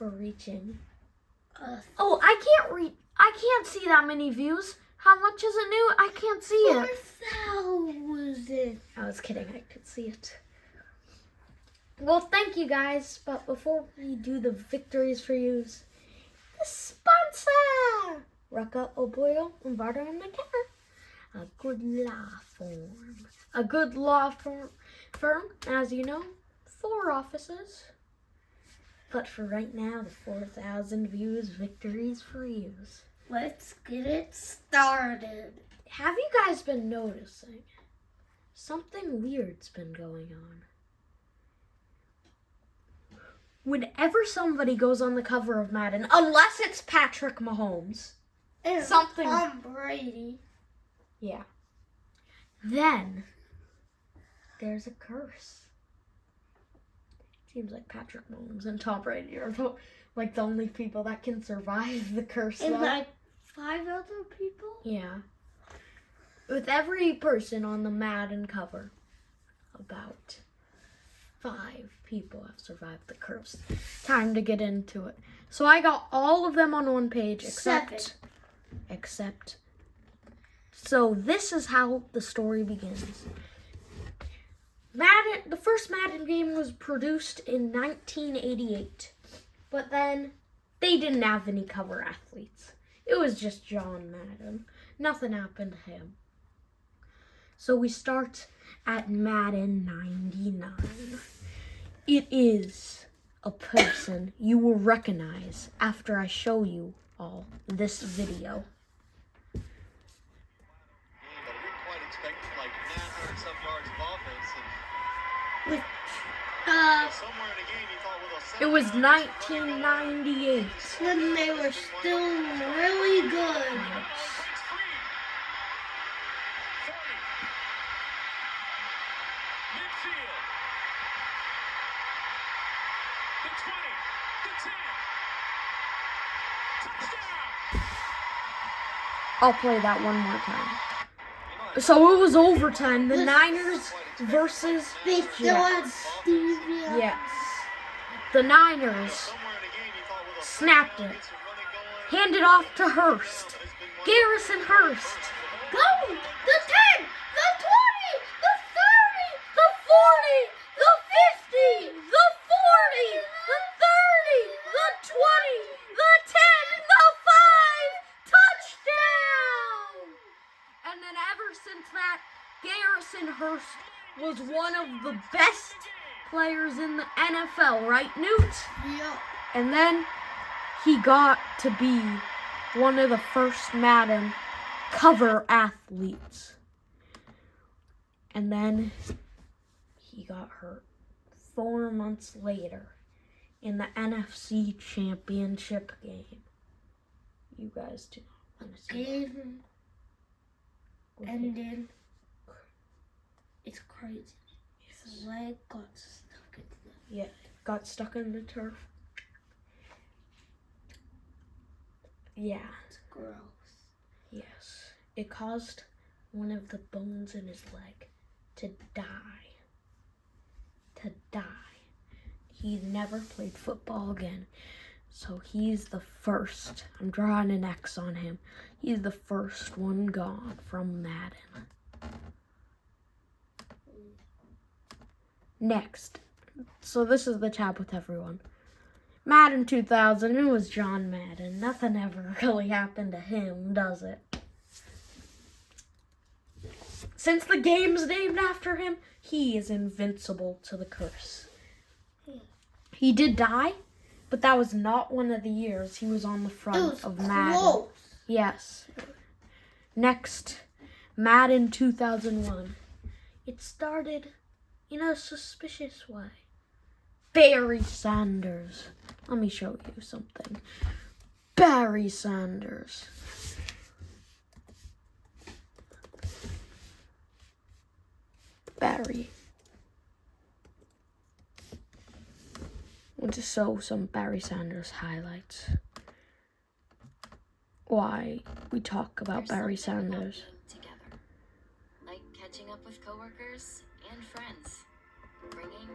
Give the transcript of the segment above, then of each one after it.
for reaching. Oh, I can't see that many views. How much is it, Newt? I can't see it. 4,000. I was kidding. I could see it. Well, thank you guys. But before we do the victories for yous, the sponsor, Rucka Oboyo and Barter and McKenna. A good law firm. A good law firm, as you know, 4 offices. But for right now, the 4,000 views victories for yous. Let's get it started. Have you guys been noticing? Something weird's been going on. Whenever somebody goes on the cover of Madden, unless it's Patrick Mahomes, And something. Tom Brady. Yeah. Then there's a curse. Seems like Patrick Mahomes and Tom Brady are the only people that can survive the curse. And though. like 5 other people? Yeah. With every person on the Madden cover, about 5 people have survived the curse. Time to get into it. So I got all of them on one page except. So this is how the story begins. Madden, the first Madden game was produced in 1988, but then they didn't have any cover athletes. It was just John Madden. Nothing happened to him. So we start at Madden 99. It is a person you will recognize after I show you all this video. It was 1998. When they were still really good. I'll play that one more time. So it was overtime. The Niners versus They still had Stevie. Yes. The Niners snapped it. Handed off to Hurst. Garrison Hurst. Go! The 10! The 20! The 30! The 40! The 50! The 40! The 30! The 20! The 10! The 5! Touchdown! And then ever since that, Garrison Hurst was one of the best players in the NFL, right, Newt? Yeah. And then he got to be one of the first Madden cover athletes. And then he got hurt 4 months later in the NFC Championship game. You guys do not want to see Game ended. It's crazy. His leg got stuck in the... Yeah, got stuck in the turf. Yeah. It's gross. Yes. It caused one of the bones in his leg to die. He never played football again. So he's the first. I'm drawing an X on him. He's the first one gone from Madden. Next. So this is the tab with everyone. Madden 2000, it was John Madden. Nothing ever really happened to him, does it? Since the game's named after him, he is invincible to the curse. He did die, but that was not one of the years he was on the front of Madden. Close. Yes. Next, Madden 2001. It started in a suspicious way. Barry Sanders. Let me show you something. Barry Sanders. Barry. I want to show some Barry Sanders highlights. Why we talk about Barry Sanders. Together, like catching up with coworkers and friends, bringing.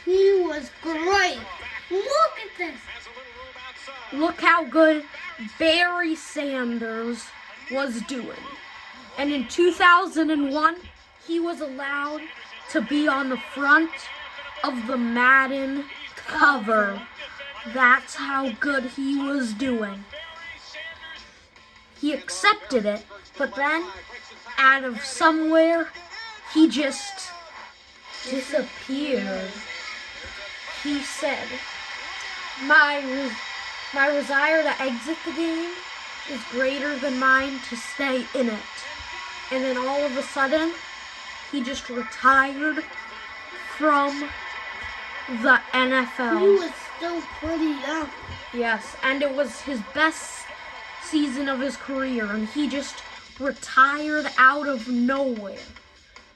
He was great. Look at this. Look how good Barry Sanders was doing. And in 2001, he was allowed to be on the front of the Madden cover. That's how good he was doing. He accepted it, but then, out of somewhere, he just disappeared. He said, my desire to exit the game is greater than mine to stay in it. And then all of a sudden, he just retired from the NFL. He was still pretty young. Yes, and it was his best season of his career, and he just retired out of nowhere.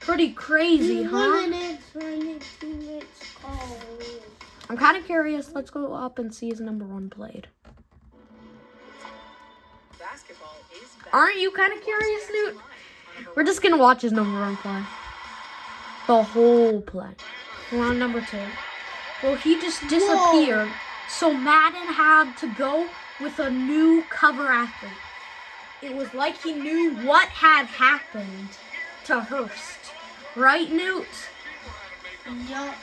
Pretty crazy, huh? I'm kind of curious. Let's go up and see his number 1 played. Aren't you kind of curious, Newt? We're just going to watch his number 1 play. The whole play. We're on number 2. Well, he just disappeared. Whoa. So Madden had to go with a new cover athlete. It was like he knew what had happened to Hurst. Right, Newt? Yup.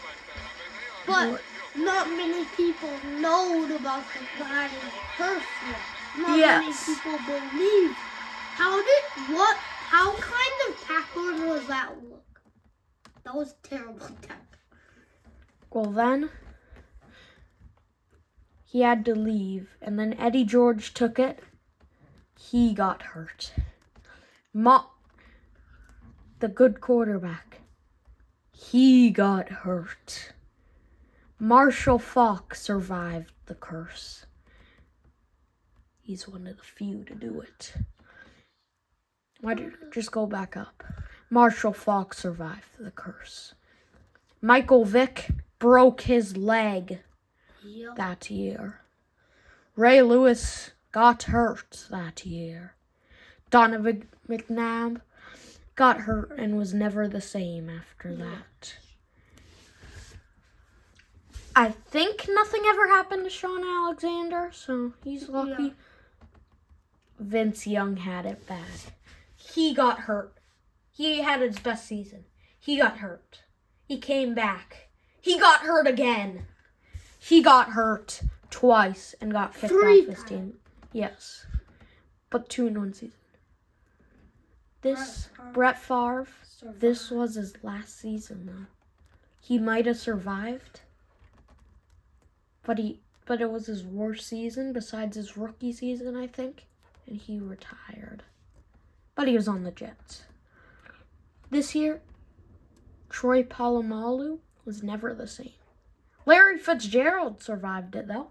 But not many people know about the Madden Hurst yet. Not many people believe. How kind of tackle was that look? That was terrible tackle. Well, then he had to leave, and then Eddie George took it. He got hurt. The good quarterback, he got hurt. Marshall Faulk survived the curse. He's one of the few to do it. Why did it just go back up? Marshall Faulk survived the curse. Michael Vick broke his leg that year. Ray Lewis got hurt that year. Donovan McNabb got hurt and was never the same after that. I think nothing ever happened to Sean Alexander, so he's lucky. Yeah. Vince Young had it bad. He got hurt. He had his best season. He got hurt. He came back. He got hurt again. He got hurt twice and got kicked off his team. Yes. But 2 in 1 season. Brett Favre, this was his last season, though. He might have survived, but it was his worst season besides his rookie season, I think, and he retired. But he was on the Jets. This year, Troy Polamalu was never the same. Larry Fitzgerald survived it, though.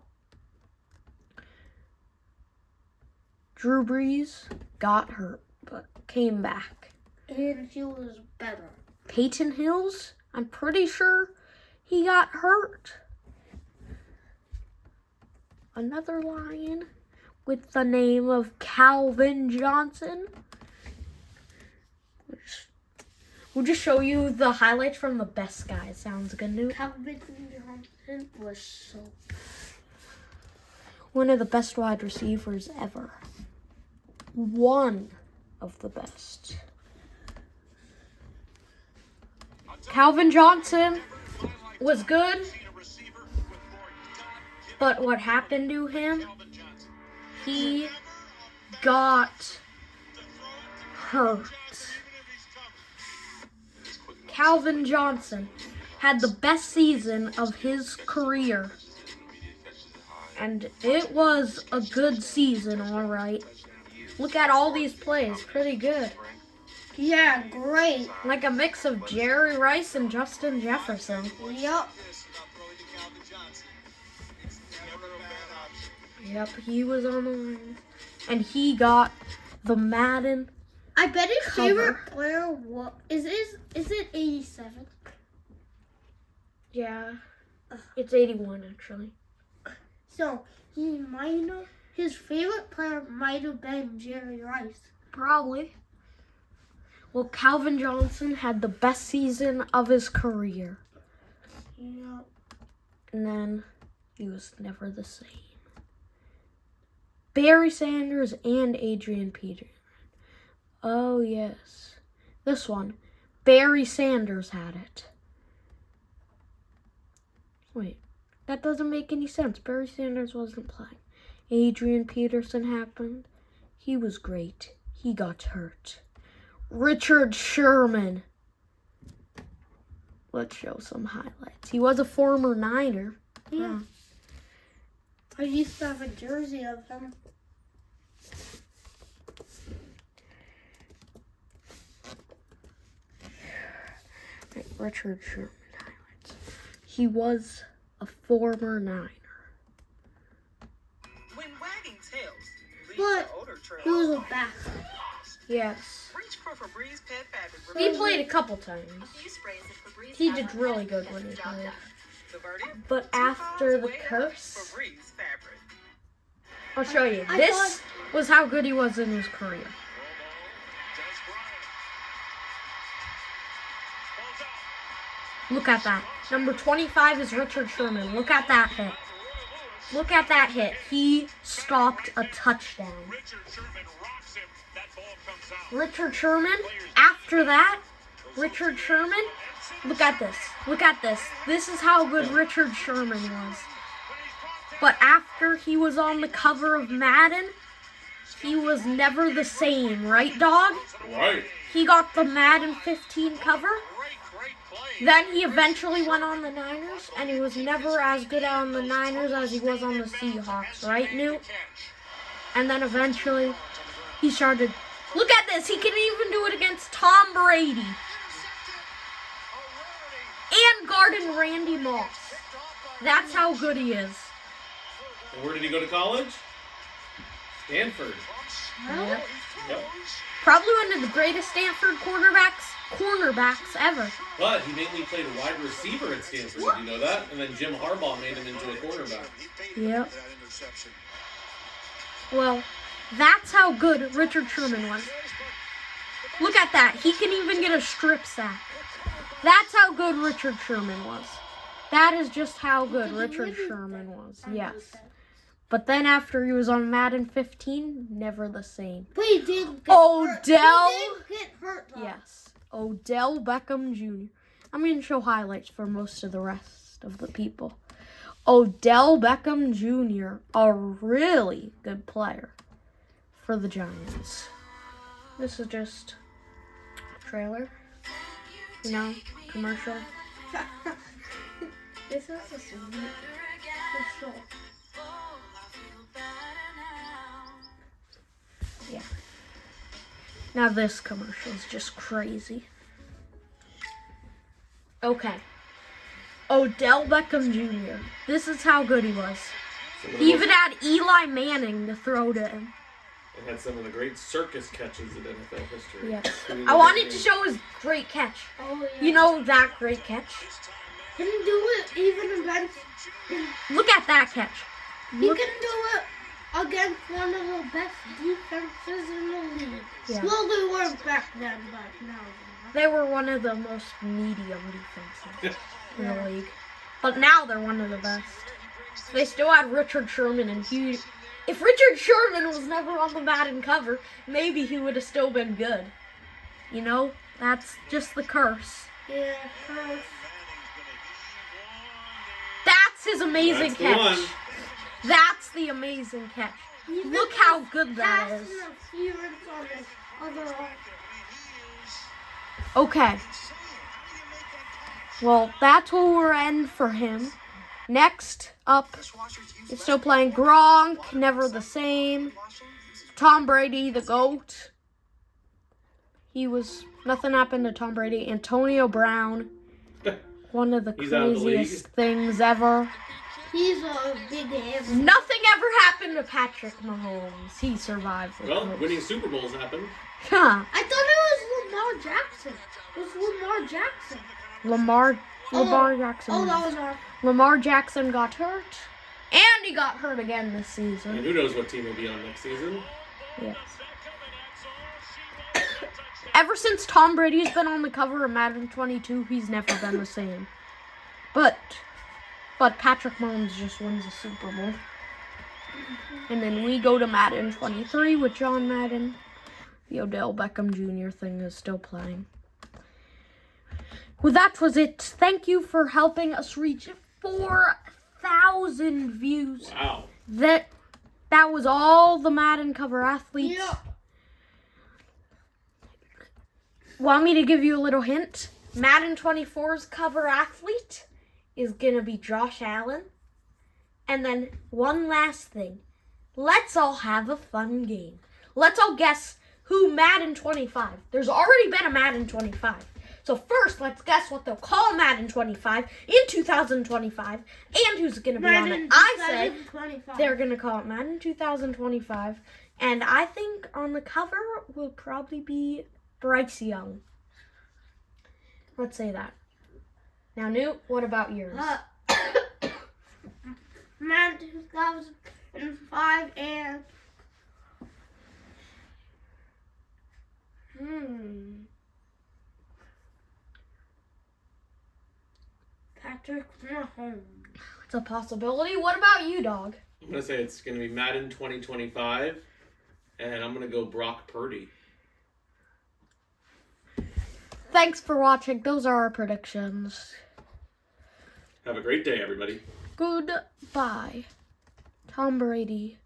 Drew Brees got hurt, but came back. And he was better. Peyton Hills, I'm pretty sure he got hurt. Another Lion with the name of Calvin Johnson. We'll just show you the highlights from the best guys. Sounds good, Newt? Calvin Johnson was so one of the best wide receivers ever. One of the best. Calvin Johnson was good, but what happened to him? He got hurt. Calvin Johnson had the best season of his career, and it was a good season, all right. Look at all these plays, pretty good. Yeah, great. Like a mix of Jerry Rice and Justin Jefferson. Yup. Yep, he was on the line. And he got the Madden I bet his cover. favorite player is it 87? Yeah. It's 81 actually. So his favorite player might have been Jerry Rice. Probably. Well, Calvin Johnson had the best season of his career. Yeah. And then he was never the same. Barry Sanders and Adrian Peterson. Oh, yes. This one. Barry Sanders had it. Wait, that doesn't make any sense. Barry Sanders wasn't playing. Adrian Peterson happened. He was great. He got hurt. Richard Sherman. Let's show some highlights. He was a former Niner. Yeah. I used to have a jersey of him. Right, Richard Sherman highlights. He was a former Niner. When wagging tails, leads But to odor trails. he was a backup. Yes. Reach for Febreze Pet Fabric. He played a couple times. A few sprays of Febreze He fabric did really gets good when the he job played. done. Diverted. But 2 after pounds the weight curse, Febreze Fabric. I'll show you. I This was how good he was in his career. Look at that. Number 25 is Richard Sherman. Look at that hit. Look at that hit. He stopped a touchdown. Richard Sherman, after that, Richard Sherman, look at this. Look at this. This is how good Richard Sherman was. But after he was on the cover of Madden, he was never the same, right, dog? Right. He got the Madden 15 cover. Then he eventually went on the Niners, and he was never as good on the Niners as he was on the Seahawks, right, Newt? And then eventually, he started... Look at this! He can even do it against Tom Brady. And guarding Randy Moss. That's how good he is. And where did he go to college? Stanford. Yep. Yep. Probably one of the greatest Stanford cornerbacks ever. But he mainly played a wide receiver at Stanford. Did you know that? And then Jim Harbaugh made him into a cornerback. Yep. Well, that's how good Richard Sherman was. Look at that. He can even get a strip sack. That's how good Richard Sherman was. That is just how good Richard Sherman was. Yes. But then after he was on Madden 15, never the same. But he did get Odell. hurt. He did get hurt, though. Yes. Odell Beckham Jr. I'm going to show highlights for most of the rest of the people. Odell Beckham Jr., a really good player for the Giants. This is just a trailer, you know, commercial. This is a sweet show. Yeah. Now this commercial is just crazy. Okay. Odell Beckham Jr. This is how good he was. He even had Eli Manning to throw to him. And had some of the great circus catches in NFL history. Yes. Including I the wanted to game. show his great catch. Oh, yeah. You know that great catch? He can do it even against... Look at that catch. He Look. can do it against one of the best defenses in the league. Yeah. Well, they weren't back then, but now They were one of the most medium defenses in the league. But now they're one of the best. They still had Richard Sherman, and if Richard Sherman was never on the Madden cover, maybe he would have still been good. You know, that's just the curse. Yeah, curse. That's his amazing That's the catch. one. That's the amazing catch. Even Look how good that pass is. interference on his other arm. Okay. Well, that's where we're end for him. Next up, it's still playing Gronk, never the same. Tom Brady, the GOAT. Nothing happened to Tom Brady. Antonio Brown, one of the He's out of the league. craziest things ever. He's a big heavy. Nothing ever happened to Patrick Mahomes. He survived the Well, curse. winning Super Bowls happened. Huh. I thought it was Lamar Jackson. It was Lamar Jackson. Lamar Jackson. Oh, that was our... Lamar Jackson got hurt. And he got hurt again this And season. who knows what team will be on next season. Yes. Ever since Tom Brady's been on the cover of Madden 22, he's never been the same. But But Patrick Mahomes just wins the Super Bowl. And then we go to Madden 23 with John Madden. The Odell Beckham Jr. thing is still playing. Well, that was it. Thank you for helping us reach 4,000 views. Wow. That was all the Madden cover athletes. Yeah. Want me to give you a little hint? Madden 24's cover athlete is going to be Josh Allen. And then one last thing. Let's all have a fun game. Let's all guess who Madden 25. There's already been a Madden 25. So first, let's guess what they'll call Madden 25 in 2025 and who's going to be on it. I say they're going to call it Madden 2025. And I think on the cover will probably be Bryce Young. Let's say that. Now, Newt, what about yours? Madden 2005 and Patrick Mahomes. It's a possibility. What about you, dog? I'm going to say it's going to be Madden 2025, and I'm going to go Brock Purdy. Thanks for watching. Those are our predictions. Have a great day, everybody. Goodbye. Tom Brady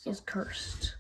is cursed.